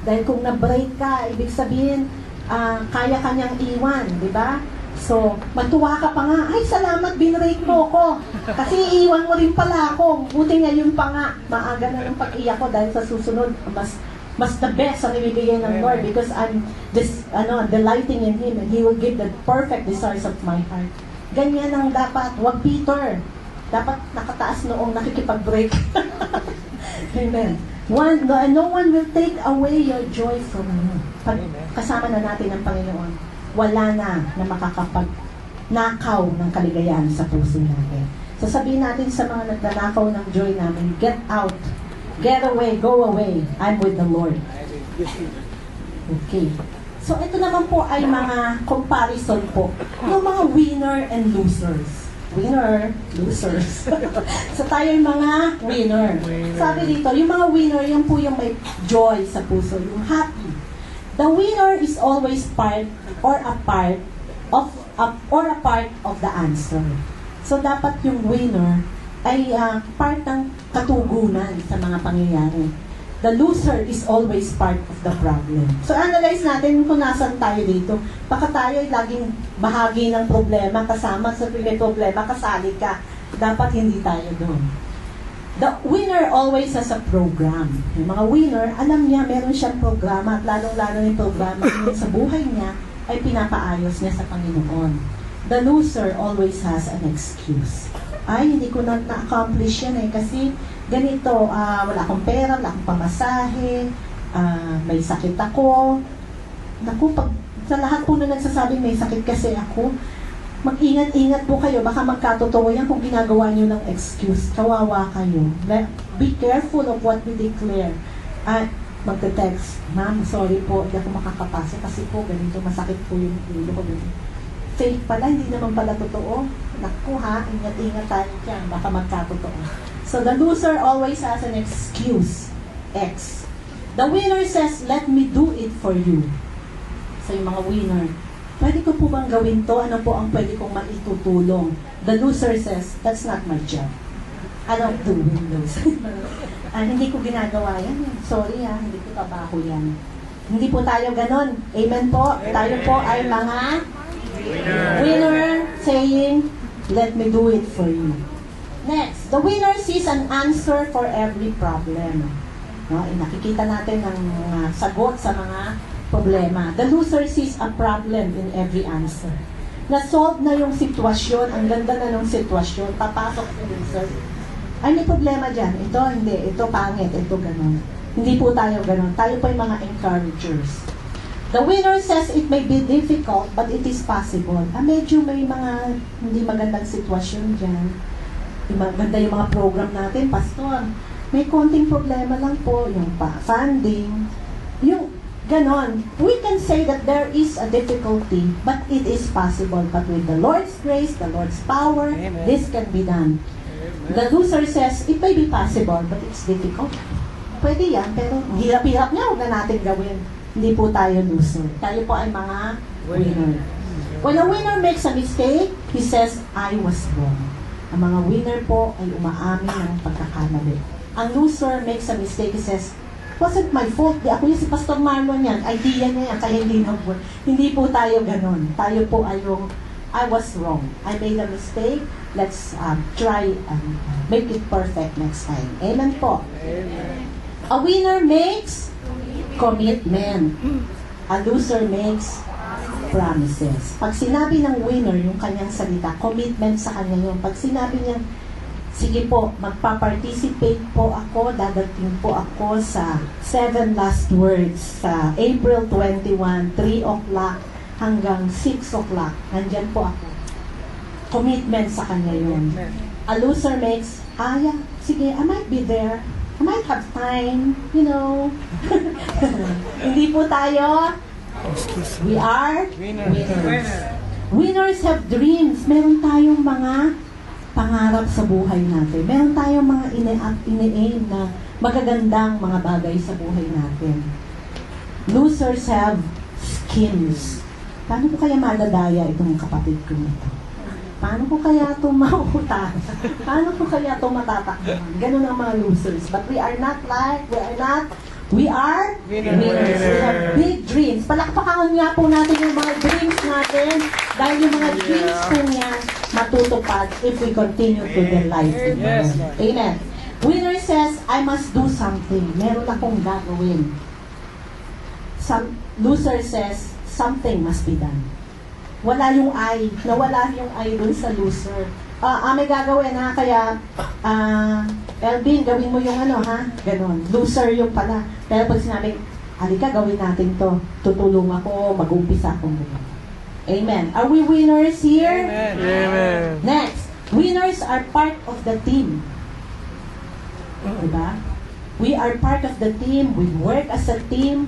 Dahil kung na-break ka, ibig sabihin, kaya kanyang iwan, di ba? So, matuwa ka pa nga, ay salamat, binrake mo ko. Kasi iiwan mo rin pala ako. Buti ngayon pa nga, maaga na ng pag-iyak ko dahil sa susunod, mas the best ang ibibigay ng Lord because I'm delighting in Him and He will give the perfect desires of my heart. Ganyan ang dapat. Wag Peter. Dapat nakataas noong nakikipag-break. Amen. No one will take away your joy from you. Pag kasama na natin ang Panginoon, wala na makakapag-nakaw ng kaligayahan sa puso natin. So sabihin natin sa mga nagnanakaw ng joy namin, get out. Get away, go away. I'm with the Lord. Okay. So ito naman po ay mga comparison po. Yung mga winner and losers. Winner, losers. So tayo yung mga winner. Sabi dito, yung mga winner, yung po yung may joy sa puso, yung happy. The winner is always part of the answer. So dapat yung winner ay part ng katugunan sa mga pangyayari. The loser is always part of the problem. So analyze natin kung nasan tayo dito. Baka tayo ay laging bahagi ng problema, kasama sa may problema, kasali ka. Dapat hindi tayo doon. The winner always has a program. Yung mga winner, alam niya, meron siyang programa at lalong-lalo yung programa yun sa buhay niya ay pinapaayos niya sa Panginoon. The loser always has an excuse. Ay, hindi ko na-accomplish yan kasi ganito, wala akong pera, wala akong pamasahe, may sakit ako. Naku, pag sa lahat po na nagsasabing may sakit kasi ako, mag-ingat-ingat po kayo, baka magkatotoo yan kung ginagawa nyo ng excuse. Kawawa kayo. Be careful of what we declare. At magte-text, ma'am, sorry po, hindi ako makakapasok kasi po ganito, masakit po yung ulo ko. Fake pala, hindi naman pala totoo. Naku ha, ingat-ingat tayo dyan, baka magkatotoo. So the loser always has an excuse. X. The winner says, let me do it for you. So yung mga winner, pwede ko po bang gawin to? Ano po ang pwede kong maitutulong? The loser says, that's not my job. I don't do windows. Hindi ko ginagawa yan. Sorry hindi ko trabaho yan. Hindi po tayo ganon. Amen po. Tayo po ay mga winner saying, let me do it for you. Next, the winner sees an answer for every problem. No? Nakikita natin ang sagot sa mga problema. The loser sees a problem in every answer. Na-solve na yung sitwasyon, ang ganda na ng sitwasyon, papasok si loser. Ay, may problema dyan. Ito, hindi. Ito, pangit. Ito, ganon. Hindi po tayo ganon. Tayo po yung mga encouragers. The winner says it may be difficult, but it is possible. Medyo may mga hindi magandang sitwasyon dyan. Maganda yung mga program natin, pastor. May konting problema lang po, yung funding, yung ganon. We can say that there is a difficulty, but it is possible. But with the Lord's grace, the Lord's power, amen, this can be done. Amen. The loser says, it may be possible, but it's difficult. Pwede yan, pero hirap-hirap niya, huwag na natin gawin. Hindi po tayo loser. Tayo po ay mga winner. When a winner makes a mistake, he says, I was wrong. Ang mga winner po ay umaamin ng pagkakamali. Ang loser makes a mistake, he says, wasn't my fault. Di ako yung si Pastor Marlon yan. Idea niya yan, kaya hindi nag-work. Hindi po tayo ganon. Tayo po ay yung, I was wrong. I made a mistake. Let's try and make it perfect next time. Amen po. Amen. A winner makes commitment. A loser makes promises. Pag sinabi ng winner yung kanyang salita, commitment sa kanya yun. Pag sinabi niya, sige po, magpa-participate po ako, dadating po ako sa 7 last words sa April 21, 3 o'clock hanggang 6 o'clock. Nandyan po ako. Commitment sa kanya yun. A loser makes, yeah, sige, I might be there. I might have time, you know. Hindi po tayo. We are winners. Winners have dreams. Meron tayong mga pangarap sa buhay natin. Meron tayong mga ine-aim na magagandang mga bagay sa buhay natin. Losers have schemes. Paano ko kaya madadaya itong kapatid ko nito? Paano ko kaya ito mauutan? Paano ko kaya ito matatakbuhan? Ganun ang mga losers. But we are not We are winners. We have big dreams. Palakpakan nga po natin yung mga dreams natin dahil yung mga dreams po niyan matutupad if we continue to delight in the Yes, Lord. Amen. Winner says, I must do something. Meron akong gagawin. Some loser says, something must be done. Wala yung I. Nawala yung I dun sa loser. May gagawin ha, kaya Elvin, gawin mo yung ano ha, ganon. Loser yung pala. Pero pag sinabi, halika gawin natin to, tutulong ako, mag-umpisa akong gawin. Amen. Are we winners here? Amen. Amen. Next, winners are part of the team. Diba? We are part of the team. We work as a team.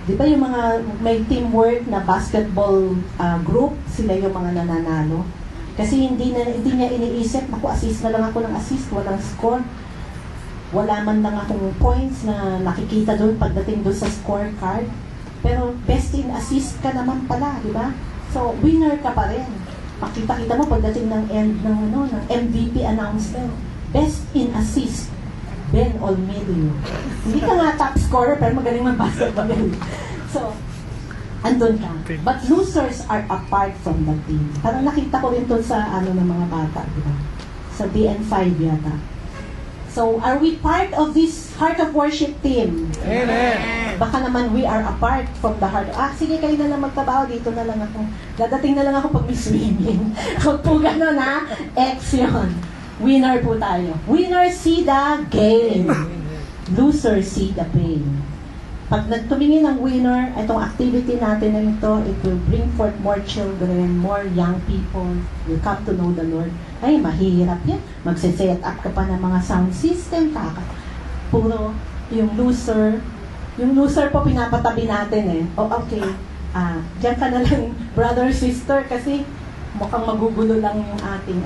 Di ba yung mga may teamwork na basketball group, sila yung mga nananalo? Kasi hindi niya iniisip, naku, assist na lang ako ng assist, walang score. Wala man lang akong points na nakikita doon pagdating doon sa scorecard. Pero best in assist ka naman pala, di ba? So, winner ka pa rin. Makita-kita mo pagdating ng end ng MVP announcement. Best in assist, Ben Olmedo. Hindi ka nga top scorer, pero magaling mag-basketball. So, andun ka. But losers are apart from the team. Parang nakita ko rin to sa ng mga bata, di ba? Sa DN5 yata. So, are we part of this Heart of Worship team? Amen. Baka naman we are apart from the heart. Sige, kayo na lang magtrabaho, dito na lang ako. Dadating na lang ako pag may swimming. Huwag po gano'n ha. X yun. Winner po tayo. Winner see the gain. Loser see the pain. Pag nagtumingin ng winner, itong activity natin na ito, it will bring forth more children, more young people will come to know the Lord. Ay, mahirap yan. Magse-set up ka pa ng mga sound system, puro yung loser po pinapatabi natin eh. Okay, diyan ka na lang, brother, sister, kasi mukhang magugulo lang yung ating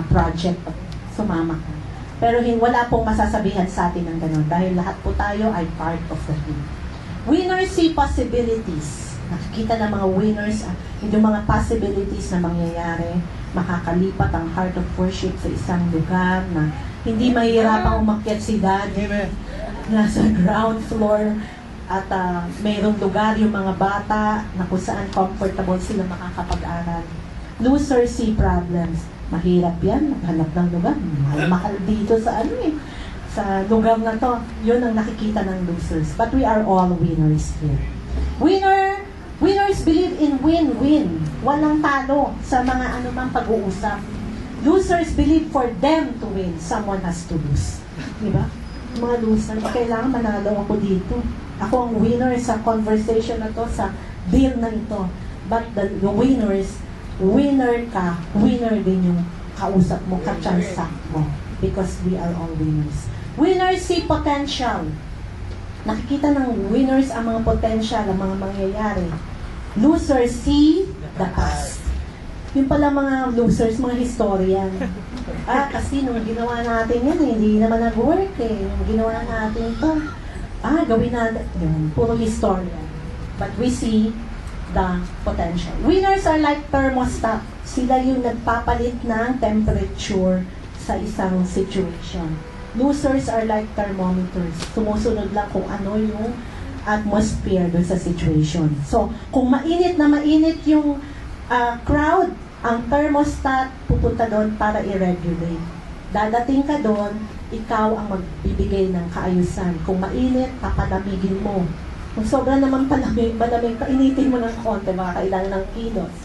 project. Sumama ka. Pero wala pong masasabihan sa atin ng ganun dahil lahat po tayo ay part of the team. Winners see possibilities. Nakikita ng mga winners yung mga possibilities na mangyayari. Makakalipat ang heart of worship sa isang lugar na hindi mahirapang umakyat si Daddy. Nasa ground floor at mayroong lugar yung mga bata na kung saan comfortable sila makakapag-aral. Losers see problems. Mahirap yan, maghanap ng lugar. Mahal dito sa sa lugar na to. Yun ang nakikita ng losers. But we are all winners here. Winners believe in win-win. Walang talo sa mga anumang pag-uusap. Losers believe for them to win, someone has to lose. Diba? Mga losers, kailangan manalo ako dito. Ako ang winner sa conversation na to, sa deal na ito. But the winners, winner ka, winner din yung kausap mo, ka-transact mo. Because we are all winners. Winners see potential. Nakikita ng winners ang mga potential, ang mga mangyayari. Losers see the past. Yung pala mga losers, mga historian. Kasi nung ginawa natin yan, hindi naman nag-work eh. Nung ginawa natin ito, gawin natin. Yun, puro historian. But we see the potential. Winners are like thermostat. Sila yung nagpapalit ng temperature sa isang situation. Losers are like thermometers. Sumusunod lang kung ano yung atmosphere doon sa situation. So, kung mainit na mainit yung crowd, ang thermostat pupunta doon para i-regulate. Dadating ka doon, ikaw ang magbibigay ng kaayusan. Kung mainit, papalamigin mo. Kung sobra naman malamig, painitin mo ng konti, makakailan ng kilos.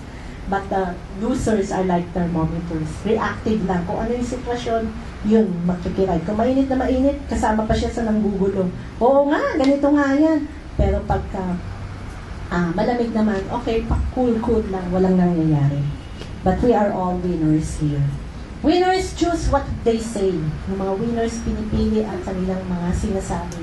But the losers are like thermometers. Reactive lang. Kung ano yung sitwasyon, yun, magkikiride. Kung mainit na mainit, kasama pa siya sa nanggugulo. Oo nga, ganito nga yan. Pero pagka malamig naman, okay, cool lang, walang nangyayari. But we are all winners here. Winners choose what they say. Yung mga winners pinipili ang kanilang mga sinasabi.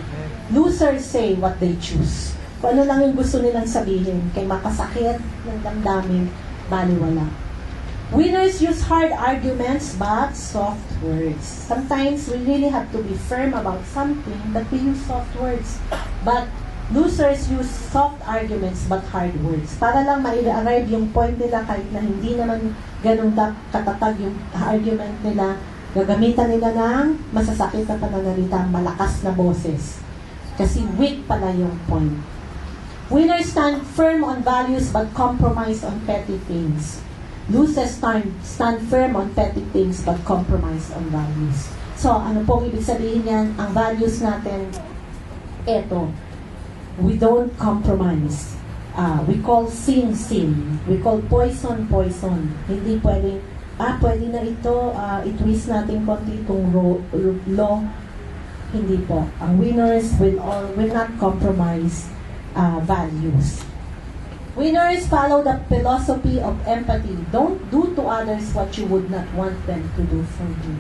Losers say what they choose. Kung ano lang yung gusto nilang sabihin, kay makasakit ng damdamin, baliwala. Winners use hard arguments but soft words. Sometimes we really have to be firm about something, but we use soft words. But losers use soft arguments but hard words. Para lang ma-arrive yung point nila kahit na hindi naman ganun katatag yung argument nila, Gagamitan nila ng masasakit na pananalita, malakas na boses. Kasi weak pala yung point. Winners stand firm on values but compromise on petty things. Losers stand firm on petty things but compromise on values. So, ano pong ibig sabihin yan? Ang values natin, eto, we don't compromise. We call sin, sin. We call poison, poison. Hindi pwedeng, pwede na ito, i-twist natin konti itong law. Hindi po. Ang winners will not compromise values. Winners follow the philosophy of empathy. Don't do to others what you would not want them to do for you.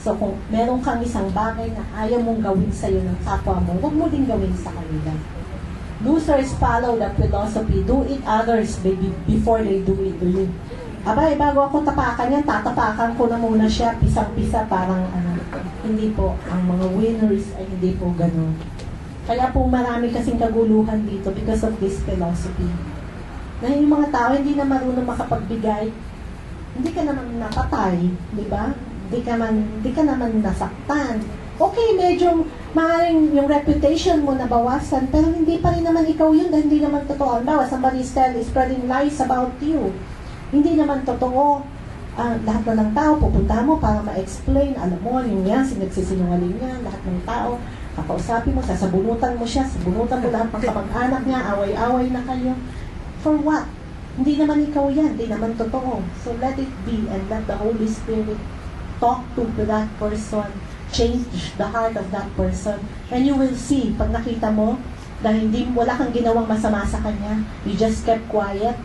So kung meron kang isang bagay na ayaw mong gawin sa iyo ng kapwa mo, huwag mo din gawin sa kanila. Losers follow the philosophy, do it others before they do it to you. Abay, bago ako tapakan yan, tatapakan ko na muna siya, pisang-pisa, parang hindi po. Ang mga winners ay hindi po ganun. Kaya po marami kasing kaguluhan dito because of this philosophy. Na yung mga tao hindi na marunong makapagbigay, hindi ka naman napatay, di ba? Hindi ka naman nasaktan. Okay, medyo maaaring yung reputation mo nabawasan, pero hindi pa rin naman ikaw yun dahil hindi naman totoo. Halimbawa, somebody is spreading lies about you. Hindi naman totoo. Lahat na ng tao, pupunta mo para ma-explain, alam mo, yung yan, sinagsisinungaling yan, lahat ng tao, kakausapin mo, sasabunutan mo siya, sabunutan mo lahat ng kamag-anak niya, away-away na kayo. For what? Hindi naman ikaw yan, hindi naman totoo. So let it be and let the Holy Spirit talk to that person, change the heart of that person, and you will see, pag nakita mo, dahil wala kang ginawang masama sa kanya, you just kept quiet,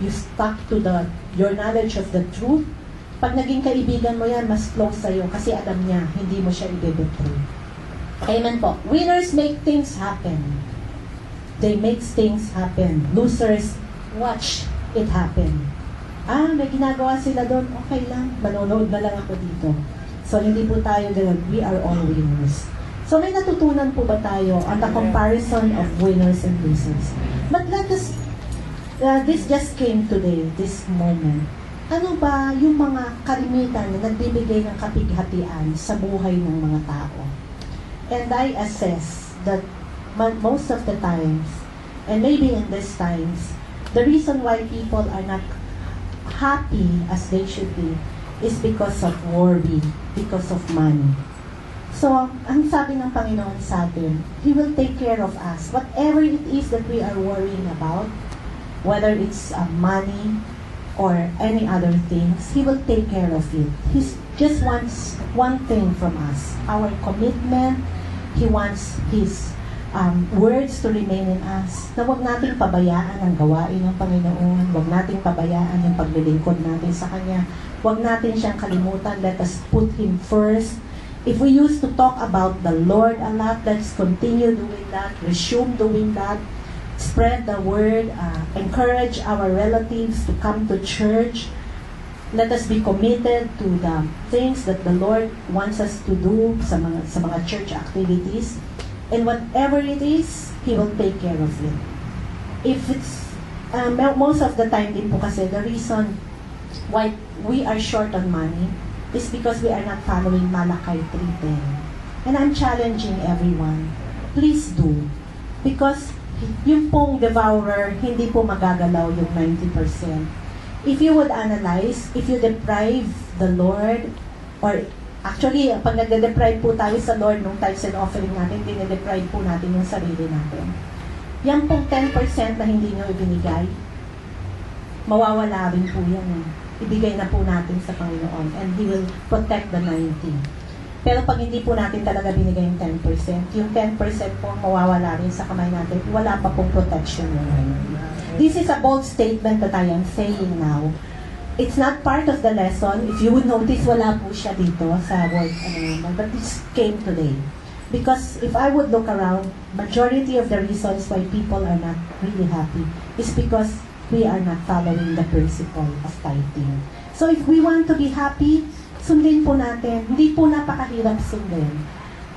you stuck to your knowledge of the truth. Pag naging kaibigan mo yan, mas close sa'yo kasi alam niya, hindi mo siya i-betray. Amen po. Winners make things happen. They make things happen. Losers, watch it happen. May ginagawa sila doon, okay lang, manonood na lang ako dito. So, hindi po tayo ganun. We are all winners. So, may natutunan po ba tayo on the comparison of winners and losers? But let us, this just came today, this moment. Ano ba yung mga kalimitan na nagbibigay ng kapighatian sa buhay ng mga tao? And I assess that most of the times, and maybe in these times, the reason why people are not happy as they should be is because of worry, because of money. So, ang sabi ng Panginoon sa atin, He will take care of us. Whatever it is that we are worrying about, whether it's money or any other things, He will take care of it. He just wants one thing from us, our commitment. He wants His words to remain in us, na huwag nating pabayaan ang gawain ng Panginoon, huwag nating pabayaan yung paglilingkod natin sa Kanya, huwag natin siyang kalimutan, let us put Him first. If we used to talk about the Lord a lot, let's continue doing that, resume doing that, spread the word, encourage our relatives to come to church. Let us be committed to the things that the Lord wants us to do sa mga church activities. And whatever it is, He will take care of it. If it's, most of the time din po kasi, the reason why we are short on money is because we are not following Malachi 3:10. And I'm challenging everyone, please do. Because yung pong devourer, hindi po magagalaw yung 90%. If you would analyze, if you deprive the Lord, or actually, pag nagde-deprive po tayo sa Lord nung tithes and offering natin, dine-deprive po natin yung sarili natin. Yan pong 10% na hindi nyo ibinigay, mawawala rin po yan. Ibigay na po natin sa Panginoon and He will protect the 90. Pero pag hindi po natin talaga binigay yung 10%, yung 10% po mawawala rin sa kamay natin, wala pa pong protection yung 90. This is a bold statement that I am saying now. It's not part of the lesson. If you would notice, wala po siya dito sa word, but this came today. Because if I would look around, majority of the reasons why people are not really happy is because we are not following the principle of tithing. So if we want to be happy, sundin po natin. Hindi po napakahirap sundin.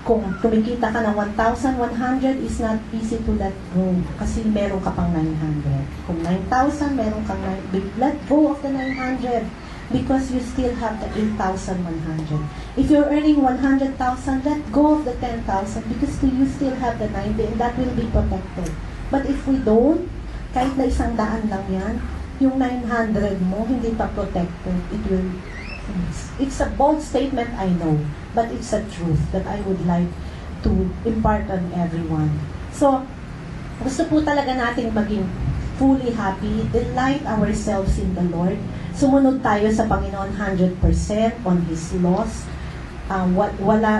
Kung kumikita ka ng 1,100 is not easy to let go kasi meron ka pang 900. Kung 9,000, meron kang let go of the 900. because you still have the 8,100. If you're earning 100,000, let go of the 10,000 because you still have the 90 and that will be protected. But if we don't, kahit na 100 lang yan, yung 900 mo, hindi pa protected. It's a bold statement, I know, but it's a truth that I would like to impart on everyone. So, gusto po talaga natin maging fully happy, delight ourselves in the Lord, sumunod tayo sa Panginoon 100% on His laws,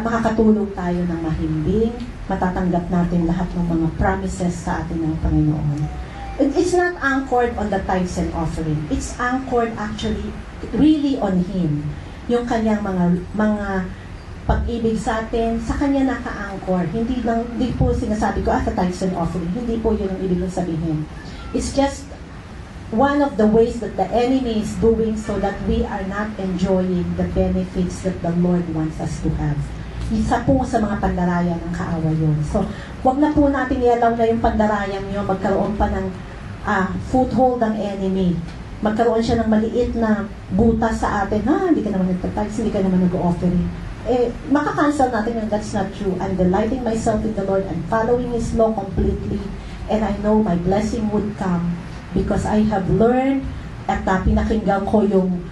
makakatulog tayo ng mahimbing, matatanggap natin lahat ng mga promises sa atin ng Panginoon. It's not anchored on the tithes and offering. It's anchored actually really on Him. Yung kanyang mga pag-ibig sa atin, sa kanya naka-anchor. Hindi po sinasabi ko, the tithes and offering. Hindi po yun ang ibig sabihin. It's just one of the ways that the enemy is doing so that we are not enjoying the benefits that the Lord wants us to have. Isa po sa mga pandaraya ng kaaway yun. So, wag na po natin i-allow na yung pandarayang yun, magkaroon pa ng foothold ng enemy. Magkaroon siya ng maliit na butas sa atin, hindi ka naman nagtatides, hindi ka naman nag-offering. Makakancel natin yung that's not true. I'm delighting myself in the Lord and following His law completely, and I know my blessing would come because I have learned at pinakinggan ko yung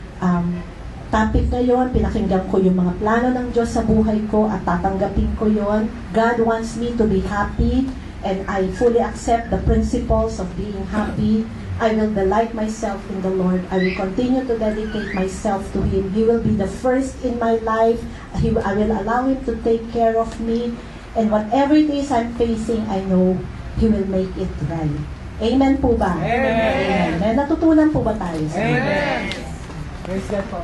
topic na yon, pinakinggan ko yung mga plano ng Diyos sa buhay ko at tatanggapin ko yon. God wants me to be happy and I fully accept the principles of being happy. I will delight myself in the Lord. I will continue to dedicate myself to Him. He will be the first in my life. I will allow Him to take care of me. And whatever it is I'm facing, I know He will make it right. Amen po ba? Amen. Amen. Natutunan po ba tayo? Amen. Praise God po.